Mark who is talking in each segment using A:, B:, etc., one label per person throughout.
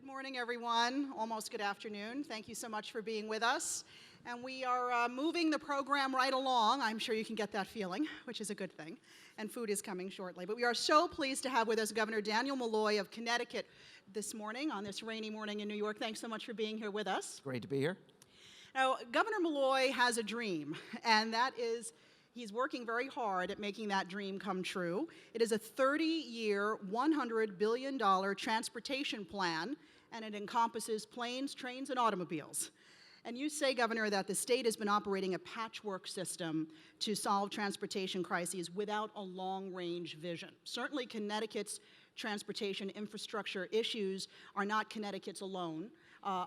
A: morning, everyone. Almost good afternoon. Thank you so much for being with us. And we are moving the program right along. I'm sure you can get that feeling, which is a good thing. And food is coming shortly. But we are so pleased to have with us Governor Dannel Malloy of Connecticut this morning, on this rainy morning in New York. Thanks so much for being here with us.
B: Great to be here.
A: Now, Governor Malloy has a dream, and that is he's working very hard at making that dream come true. It is a 30-year, $100 billion transportation plan, and it encompasses planes, trains, and automobiles. And you say, Governor, that the state has been operating a patchwork system to solve transportation crises without a long-range vision. Certainly, Connecticut's transportation infrastructure issues are not Connecticut's alone.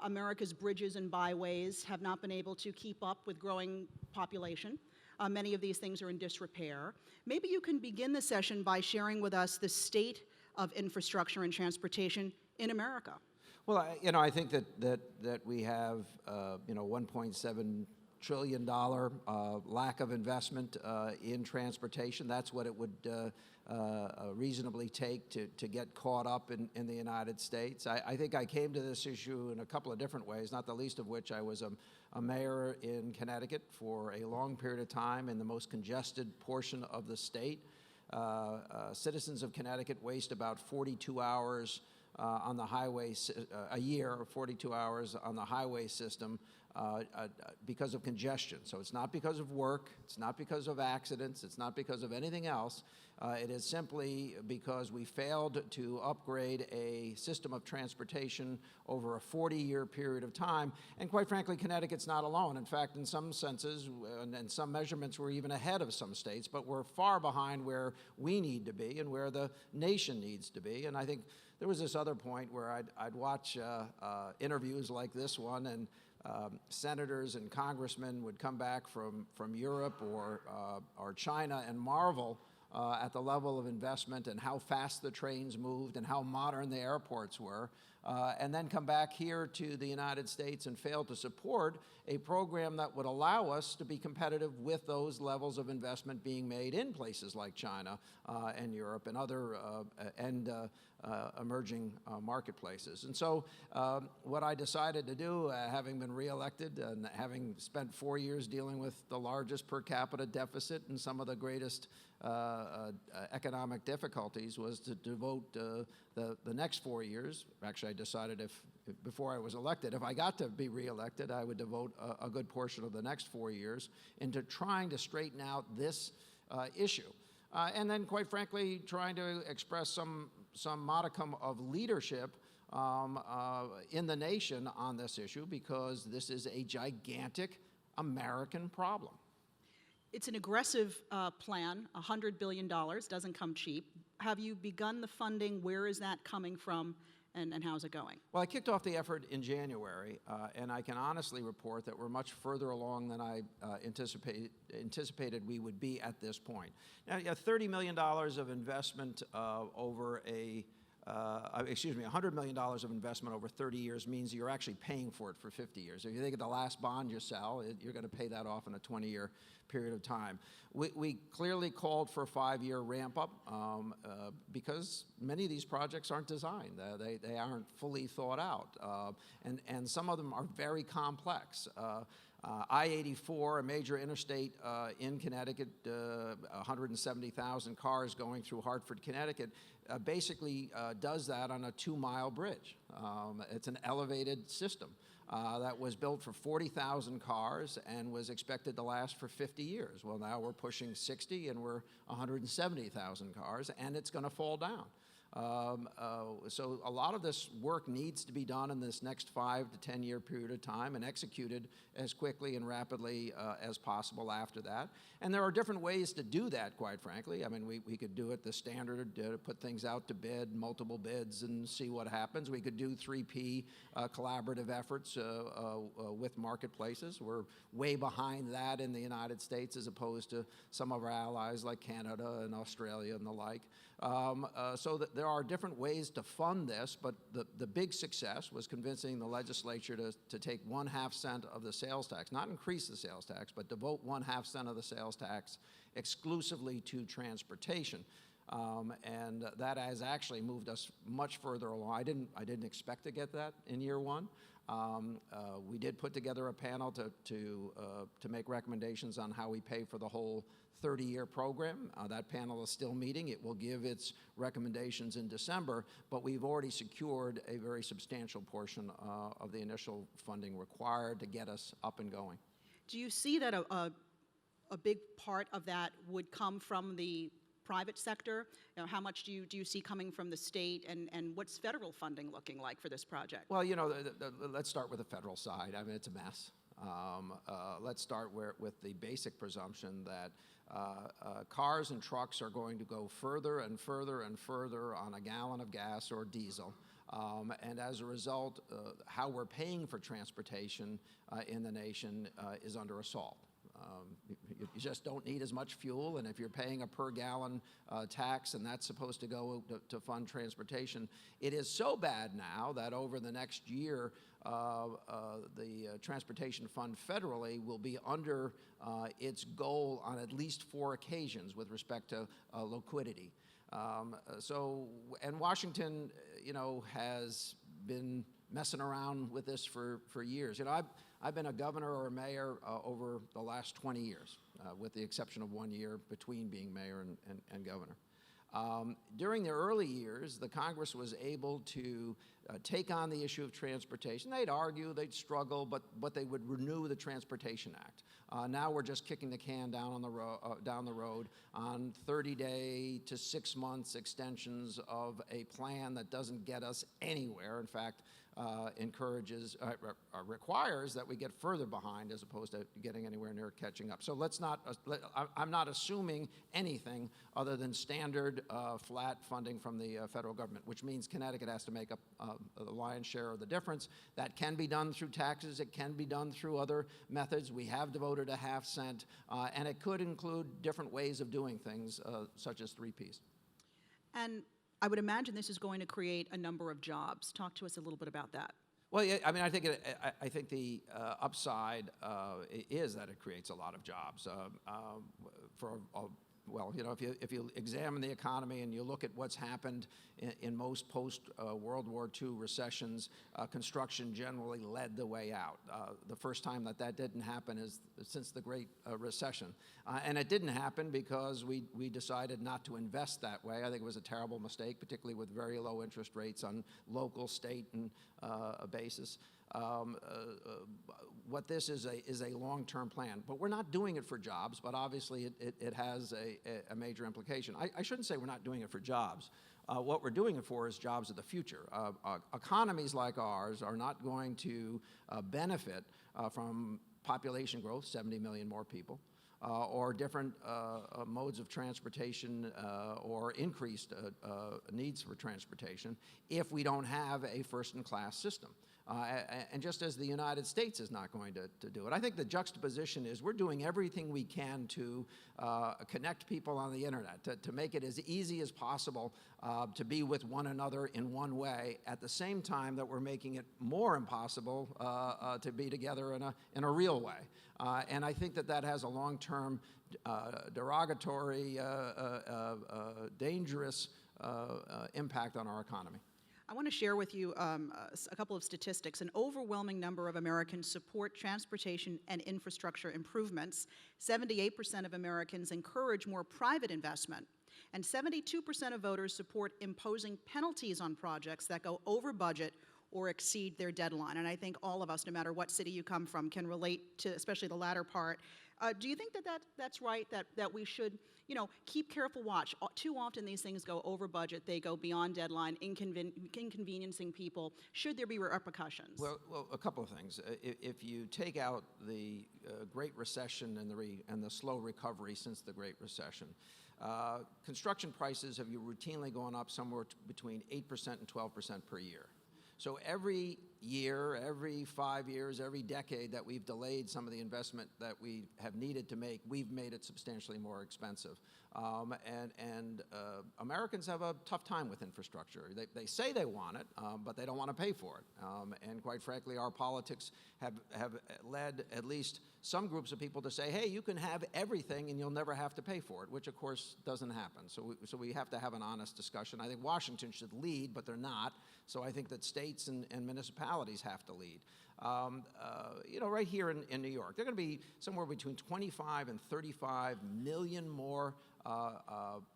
A: America's bridges and byways have not been able to keep up with growing population. Many of these things are in disrepair. Maybe you can begin the session by sharing with us the state of infrastructure and transportation in America.
B: Well, I think that we have, $1.7 trillion lack of investment in transportation. That's what it would reasonably take to get caught up in the United States. I think I came to this issue in a couple of different ways, not the least of which I was a mayor in Connecticut for a long period of time in the most congested portion of the state. Citizens of Connecticut waste about 42 hours on the highway a year, 42 hours on the highway system because of congestion. So it's not because of work, it's not because of accidents, it's not because of anything else. It is simply because we failed to upgrade a system of transportation over a 40-year period of time. And quite frankly, Connecticut's not alone. In fact, in some senses, and some measurements, we're even ahead of some states, but we're far behind where we need to be and where the nation needs to be. And I think there was this other point where I'd watch interviews like this one, and senators and congressmen would come back from Europe or China and marvel at the level of investment and how fast the trains moved and how modern the airports were, and then come back here to the United States and fail to support a program that would allow us to be competitive with those levels of investment being made in places like China and Europe and other emerging marketplaces. And so what I decided to do, having been reelected and having spent 4 years dealing with the largest per capita deficit and some of the greatest economic difficulties, was to devote the next 4 years. Actually, I decided before I was elected, if I got to be reelected, I would devote a good portion of the next 4 years into trying to straighten out this issue. And then, quite frankly, trying to express some modicum of leadership in the nation on this issue, because this is a gigantic American problem.
A: It's an aggressive plan, $100 billion, doesn't come cheap. Have you begun the funding? Where is that coming from, and how's it going?
B: Well, I kicked off the effort in January, and I can honestly report that we're much further along than I anticipated we would be at this point. Now, $30 million of investment over $100 million of investment over 30 years means you're actually paying for it for 50 years. If you think of the last bond you sell, you're going to pay that off in a 20-year period of time. We clearly called for a 5-year ramp-up because many of these projects aren't designed. They aren't fully thought out, and some of them are very complex. I-84, a major interstate in Connecticut, 170,000 cars going through Hartford, Connecticut, basically does that on a 2-mile bridge. It's an elevated system that was built for 40,000 cars and was expected to last for 50 years. Well, now we're pushing 60 and we're 170,000 cars, and it's going to fall down. So a lot of this work needs to be done in this next 5 to 10 year period of time and executed as quickly and rapidly as possible after that. And there are different ways to do that, quite frankly. I mean, we could do it the standard, put things out to bid, multiple bids, and see what happens. We could do 3P collaborative efforts with marketplaces. We're way behind that in the United States as opposed to some of our allies like Canada and Australia and the like. So that there are different ways to fund this, but the big success was convincing the legislature to take 1/2 cent of the sales tax, not increase the sales tax, but devote 1/2 cent of the sales tax exclusively to transportation. And that has actually moved us much further along. I didn't expect to get that in year one. We did put together a panel to make recommendations on how we pay for the whole 30-year program. That panel is still meeting. It will give its recommendations in December, but we've already secured a very substantial portion of the initial funding required to get us up and going.
A: Do you see that a big part of that would come from the private sector? You know, how much do you see coming from the state, and what's federal funding looking like for this project?
B: Well, you know, let's start with the federal side. I mean, it's a mess. Let's start with the basic presumption that cars and trucks are going to go further and further and further on a gallon of gas or diesel. And as a result, how we're paying for transportation in the nation is under assault. You just don't need as much fuel, and if you're paying a per gallon tax and that's supposed to go to fund transportation, it is so bad now that over the next year, the transportation fund federally will be under its goal on at least 4 occasions with respect to liquidity. And Washington, you know, has been messing around with this for years. You know, I've been a governor or a mayor over the last 20 years, with the exception of 1 year between being mayor and governor. During the early years, the Congress was able to take on the issue of transportation. They'd argue, they'd struggle, but they would renew the Transportation Act. Now we're just kicking the can down the road on 30-day to 6 months extensions of a plan that doesn't get us anywhere. In fact, requires that we get further behind as opposed to getting anywhere near catching up. So I'm not assuming anything other than standard flat funding from the federal government, which means Connecticut has to make up the lion's share of the difference. That can be done through taxes. It can be done through other methods. We have devoted a half cent, and it could include different ways of doing things, such as 3 Ps.
A: And I would imagine this is going to create a number of jobs. Talk to us a little bit about that.
B: Well, yeah, I mean, I think the upside is that it creates a lot of jobs. Well, you know, if you examine the economy and you look at what's happened in most post-World War II recessions, construction generally led the way out. The first time that didn't happen is since the Great Recession. And it didn't happen because we decided not to invest that way. I think it was a terrible mistake, particularly with very low interest rates on local, state, and basis. What this is a long-term plan, but we're not doing it for jobs, but obviously it has a major implication. I shouldn't say we're not doing it for jobs. What we're doing it for is jobs of the future. Economies like ours are not going to benefit from population growth, 70 million more people, or different modes of transportation or increased needs for transportation if we don't have a first-in-class system. And just as the United States is not going to do it. I think the juxtaposition is we're doing everything we can to connect people on the internet, to make it as easy as possible to be with one another in one way, at the same time that we're making it more impossible to be together in a real way. And I think that has a long-term derogatory, dangerous impact on our economy.
A: I want to share with you a couple of statistics. An overwhelming number of Americans support transportation and infrastructure improvements. 78% of Americans encourage more private investment. And 72% of voters support imposing penalties on projects that go over budget or exceed their deadline. And I think all of us, no matter what city you come from, can relate to especially the latter part. Do you think that's right, that we should, you know, keep careful watch? Too often these things go over budget, they go beyond deadline, inconveniencing people. Should there be repercussions?
B: Well, a couple of things. If you take out the Great Recession and the slow recovery since the Great Recession, construction prices have routinely gone up somewhere between 8% and 12% per year. So every year, every 5 years, every decade that we've delayed some of the investment that we have needed to make, we've made it substantially more expensive. Americans have a tough time with infrastructure. They say they want it, but they don't want to pay for it. And quite frankly, our politics have led at least some groups of people to say, hey, you can have everything and you'll never have to pay for it, which of course doesn't happen. So we have to have an honest discussion. I think Washington should lead, but they're not. So I think that states and municipalities have to lead. Right here in New York, there are going to be somewhere between 25 and 35 million more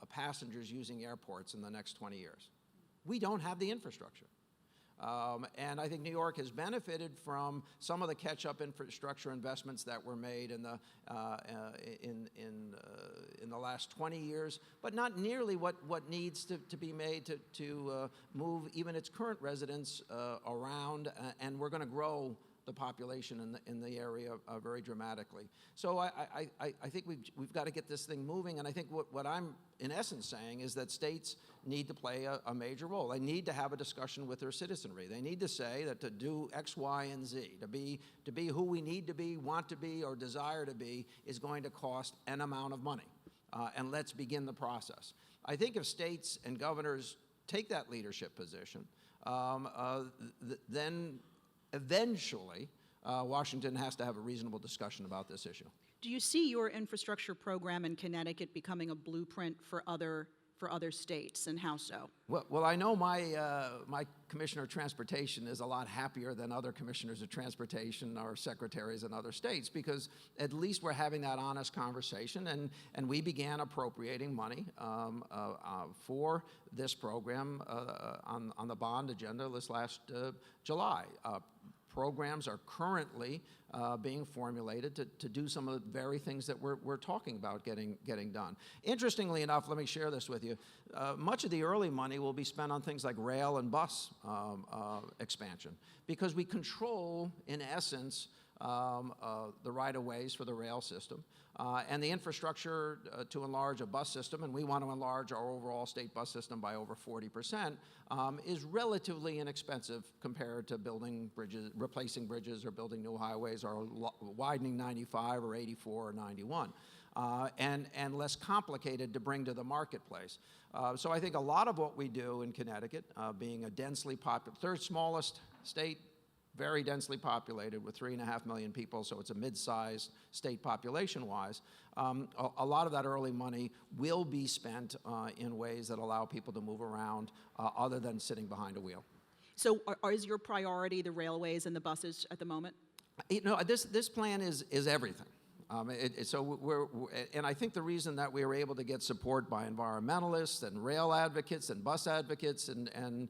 B: passengers using airports in the next 20 years. We don't have the infrastructure. And I think New York has benefited from some of the catch-up infrastructure investments that were made in the last 20 years, but not nearly what needs to be made to move even its current residents around, and we're going to grow the population in the area very dramatically. So I think we've got to get this thing moving, and I think what I'm in essence saying is that states need to play a major role. They need to have a discussion with their citizenry. They need to say that to do X, Y, and Z, to be who we need to be, want to be, or desire to be, is going to cost an amount of money. And let's begin the process. I think if states and governors take that leadership position, then eventually Washington has to have a reasonable discussion about this issue.
A: Do you see your infrastructure program in Connecticut becoming a blueprint for other states, and how so?
B: Well, I know my Commissioner of Transportation is a lot happier than other commissioners of transportation or secretaries in other states, because at least we're having that honest conversation, and we began appropriating money for this program on the bond agenda this last July. Programs are currently being formulated to do some of the very things that we're talking about getting done. Interestingly enough, let me share this with you. Much of the early money will be spent on things like rail and bus expansion, because we control, in essence, the right-of-ways for the rail system, and the infrastructure to enlarge a bus system, and we want to enlarge our overall state bus system by over 40%, is relatively inexpensive compared to building bridges, replacing bridges, or building new highways, or widening 95 or 84 or 91, and less complicated to bring to the marketplace. So I think a lot of what we do in Connecticut, being a densely populated, third smallest state, very densely populated with 3.5 million people, so it's a mid-sized state population-wise. A lot of that early money will be spent in ways that allow people to move around other than sitting behind a wheel.
A: So is your priority the railways and the buses at the moment?
B: This plan is everything. And I think the reason that we were able to get support by environmentalists and rail advocates and bus advocates and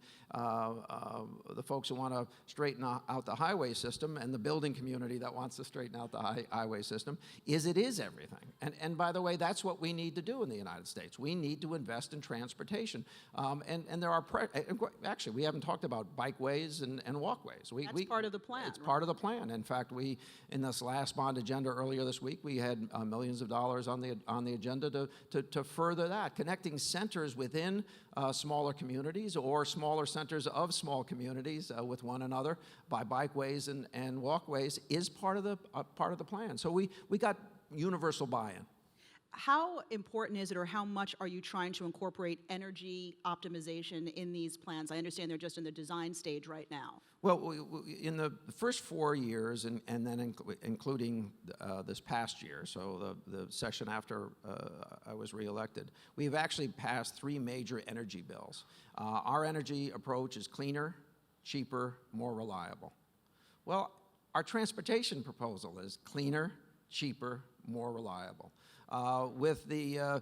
B: the folks who want to straighten out the highway system, and the building community that wants to straighten out the highway system, is it is everything. And by the way, that's what we need to do in the United States. We need to invest in transportation. And there are, actually, we haven't talked about bikeways and walkways.
A: That's part of the plan.
B: It's part of the plan. In fact, in this last bond agenda earlier this week, we had millions of dollars on the agenda to further that. Connecting centers within smaller communities, or smaller centers of small communities with one another by bikeways and walkways, is part of the plan. So we got universal buy-in.
A: How important is it, or how much are you trying to incorporate energy optimization in these plans? I understand they're just in the design stage right now.
B: Well, in the first 4 years, and then including this past year, so the session after I was reelected, we've actually passed 3 major energy bills. Our energy approach is cleaner, cheaper, more reliable. Well, our transportation proposal is cleaner, cheaper, more reliable. With the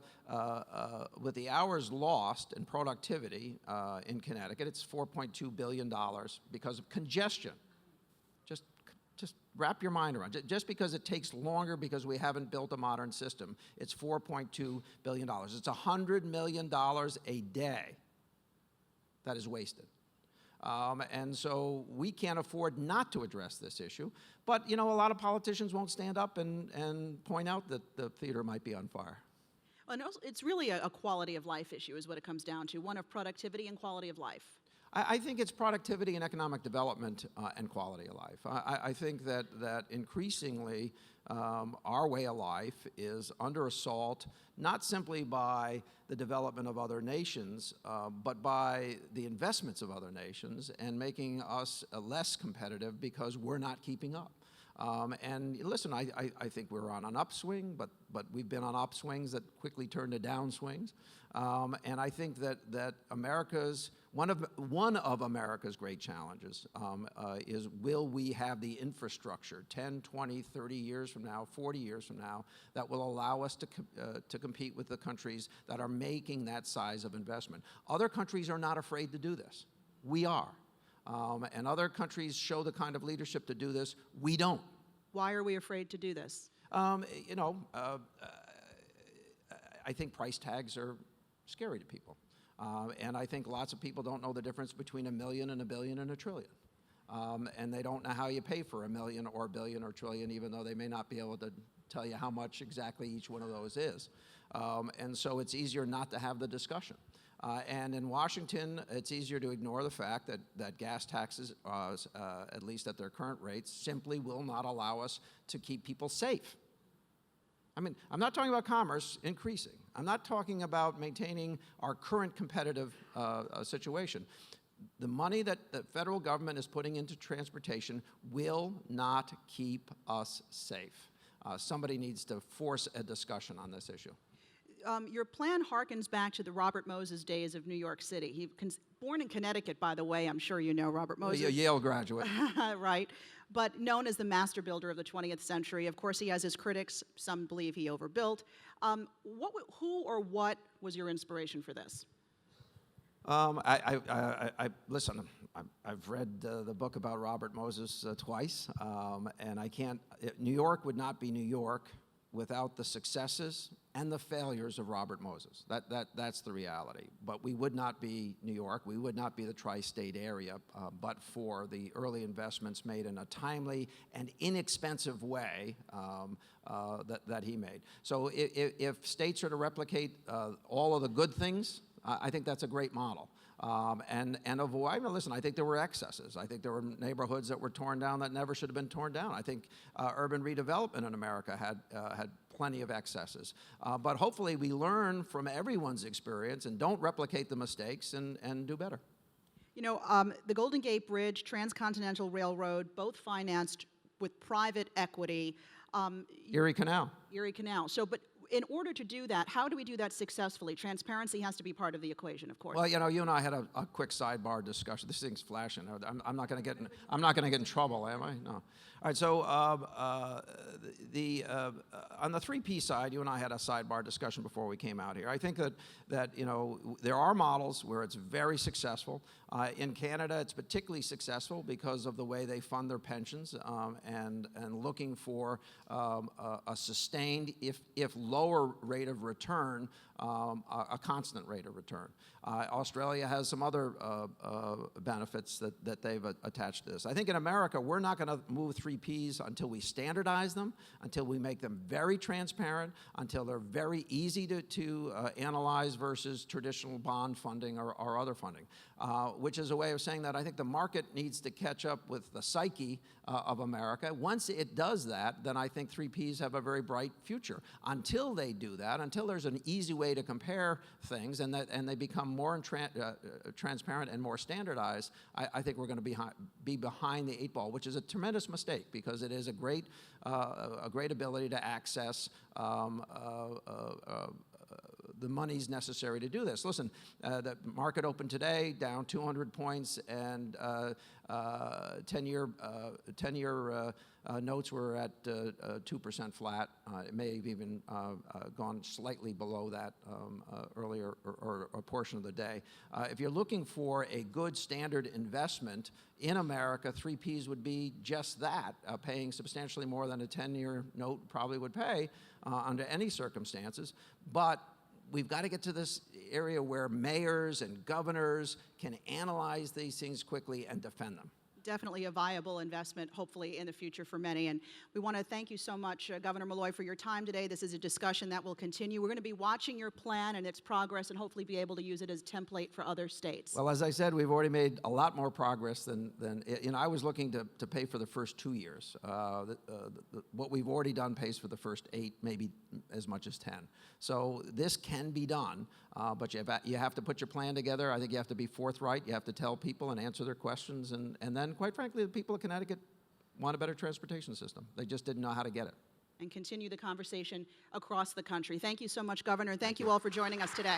B: hours lost in productivity in Connecticut, it's $4.2 billion because of congestion. Just wrap your mind around it. Just because it takes longer because we haven't built a modern system, it's $4.2 billion. It's $100 million a day that is wasted. And so we can't afford not to address this issue. But, a lot of politicians won't stand up and point out that the theater might be on fire.
A: And also, it's really a quality of life issue is what it comes down to, one of productivity and quality of life.
B: I think it's productivity and economic development and quality of life. I think that increasingly our way of life is under assault, not simply by the development of other nations, but by the investments of other nations and making us less competitive because we're not keeping up. And listen, I think we're on an upswing, but we've been on upswings that quickly turn to downswings. And I think that America's one of America's great challenges is, will we have the infrastructure 10, 20, 30 years from now, 40 years from now, that will allow us to compete with the countries that are making that size of investment? Other countries are not afraid to do this. We are. And other countries show the kind of leadership to do this. We don't.
A: Why are we afraid to do this?
B: I think price tags are scary to people. And I think lots of people don't know the difference between $1 million and $1 billion and $1 trillion. And they don't know how you pay for $1 million or $1 billion or $1 trillion, even though they may not be able to tell you how much exactly each one of those is. And so it's easier not to have the discussion. And in Washington, it's easier to ignore the fact that gas taxes, at least at their current rates, simply will not allow us to keep people safe. I mean, I'm not talking about commerce increasing. I'm not talking about maintaining our current competitive situation. The money that the federal government is putting into transportation will not keep us safe. Somebody needs to force a discussion on this issue.
A: Your plan harkens back to the Robert Moses days of New York City. Born in Connecticut, by the way. I'm sure you know Robert Moses.
B: A Yale graduate.
A: Right. But known as the master builder of the 20th century. Of course, he has his critics. Some believe he overbuilt. Who or what was your inspiration for this?
B: Listen, I've read the book about Robert Moses twice, and New York would not be New York without the successes and the failures of Robert Moses. That's the reality. But we would not be New York. We would not be the tri-state area but for the early investments made in a timely and inexpensive way that he made. So if states are to replicate all of the good things, I think that's a great model. And avoid, listen, I think there were excesses. I think there were neighborhoods that were torn down that never should have been torn down. I think urban redevelopment in America had plenty of excesses. But hopefully we learn from everyone's experience and don't replicate the mistakes and do better.
A: You know, the Golden Gate Bridge, Transcontinental Railroad, both financed with private equity.
B: Erie Canal.
A: Erie Canal. So, but in order to do that, how do we do that successfully? Transparency has to be part of the equation, of course.
B: Well, you know, you and I had a quick sidebar discussion. This thing's flashing. I'm not going to get in trouble, am I? No. All right. So on the 3P side, you and I had a sidebar discussion before we came out here. I think that you know, there are models where it's very successful. In Canada, it's particularly successful because of the way they fund their pensions and looking for a sustained, if lower rate of return, a constant rate of return. Australia has some other benefits that they've attached to this. I think in America, we're not going to move 3Ps until we standardize them, until we make them very transparent, until they're very easy to analyze versus traditional bond funding or other funding, which is a way of saying that I think the market needs to catch up with the psyche of America. Once it does that, then I think 3Ps have a very bright future. Until they do that, until there's an easy way to compare things and they become more transparent and more standardized, I think we're going to be behind the 8 ball, which is a tremendous mistake because it is a great ability to access the monies necessary to do this. Listen, the market opened today down 200 points, and 10-year notes were at 2% flat. It may have even gone slightly below that earlier or a portion of the day. If you're looking for a good standard investment in America, 3Ps would be just that, paying substantially more than a 10-year note probably would pay under any circumstances. But we've got to get to this area where mayors and governors can analyze these things quickly and defend them.
A: definitely a viable investment, hopefully, in the future for many. And we want to thank you so much, Governor Malloy, for your time today. This is a discussion that will continue. We're going to be watching your plan and its progress and hopefully be able to use it as a template for other states.
B: Well, as I said, we've already made a lot more progress than I was looking to pay for the first 2 years. What we've already done pays for the first 8, maybe as much as 10. So this can be done, but you have to put your plan together. I think you have to be forthright. You have to tell people and answer their questions. And then, quite frankly, the people of Connecticut want a better transportation system. They just didn't know how to get it.
A: And continue the conversation across the country. Thank you so much, Governor. Thank you all for joining us today.